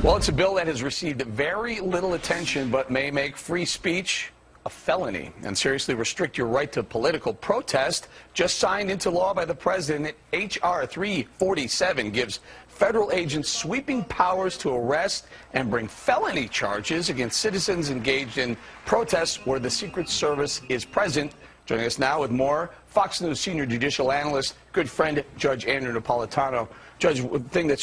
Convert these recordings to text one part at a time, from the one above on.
Well, it's a bill that has received very little attention but may make free speech a felony and seriously restrict your right to political protest. Just signed into law by the president, H.R. 347 gives federal agents sweeping powers to arrest and bring felony charges against citizens engaged in protests where the Secret Service is present. Joining us now with more, Fox News senior judicial analyst, good friend, Judge Andrew Napolitano. Judge, the thing that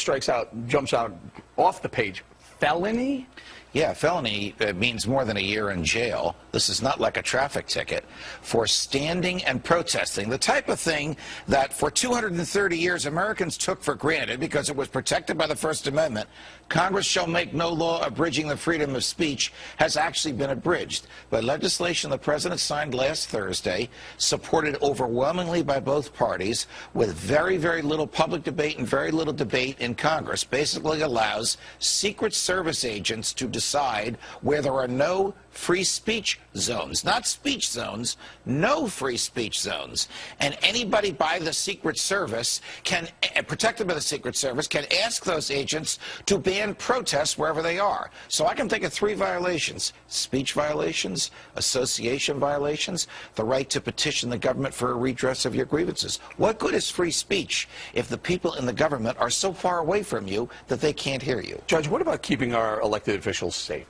jumps out off the page, felony? Yeah, felony means more than a year in jail. This is not like a traffic ticket. For standing and protesting, the type of thing that for 230 years Americans took for granted because it was protected by the First Amendment, Congress shall make no law abridging the freedom of speech, has actually been abridged by legislation the president signed last Thursday, supported overwhelmingly by both parties, with very, very little public debate and very little debate in Congress. Basically allows Secret Service agents to decide where there are no free speech zones, not speech zones, no free speech zones. And anybody by the Secret Service can, protected by the Secret Service, can ask those agents to ban protests wherever they are. So I can think of 3 violations: speech violations, association violations, the right to petition the government for a redress of your grievances. What good is free speech if the people in the government are so far away from you that they can't hear you? Judge, what about keeping our elected officials safe?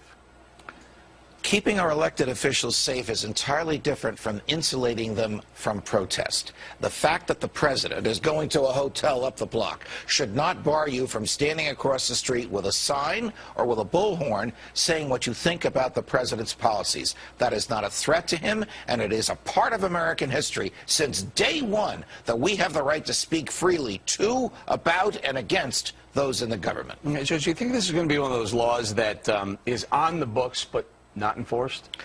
Keeping our elected officials safe is entirely different from insulating them from protest. The fact that the president is going to a hotel up the block should not bar you from standing across the street with a sign or with a bullhorn saying what you think about the president's policies. That is not a threat to him, and it is a part of American history since day one that we have the right to speak freely to, about, and against those in the government. Judge, do you think this is going to be one of those laws that is on the books but not enforced?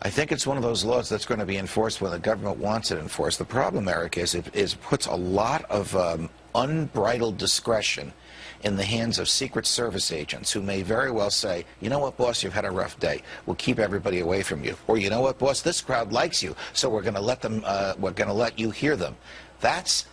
I think it's one of those laws that's going to be enforced when the government wants it enforced. The problem, Eric, is it puts a lot of unbridled discretion in the hands of Secret Service agents who may very well say, you know what, boss, you've had a rough day. We'll keep everybody away from you. Or, you know what, boss, this crowd likes you, so we're going to let them, we're going to let you hear them. That's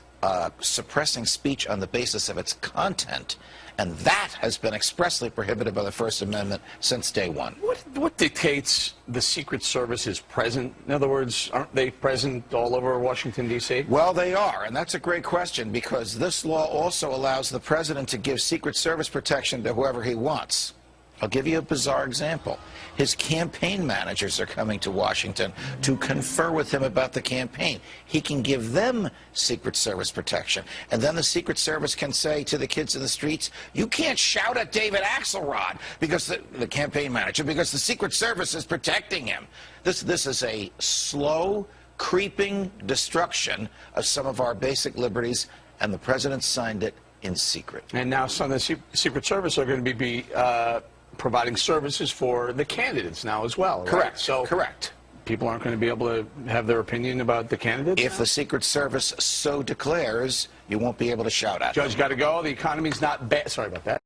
suppressing speech on the basis of its content, and that has been expressly prohibited by the First Amendment since day one. What dictates the Secret Service is present? In other words, aren't they present all over Washington, D.C.? Well, they are, and that's a great question, because this law also allows the president to give Secret Service protection to whoever he wants. I'll give you a bizarre example. His campaign managers are coming to Washington to confer with him about the campaign. He can give them Secret Service protection. And then the Secret Service can say to the kids in the streets, you can't shout at David Axelrod, because the campaign manager, because the Secret Service is protecting him. This is a slow, creeping destruction of some of our basic liberties, and the president signed it in secret. And now some of the Secret Service are going to be providing services for the candidates now as well, right? Correct. So correct. People aren't going to be able to have their opinion about the candidates? If the Secret Service so declares, you won't be able to shout at them. Judge, got to go. The economy's not bad. Sorry about that.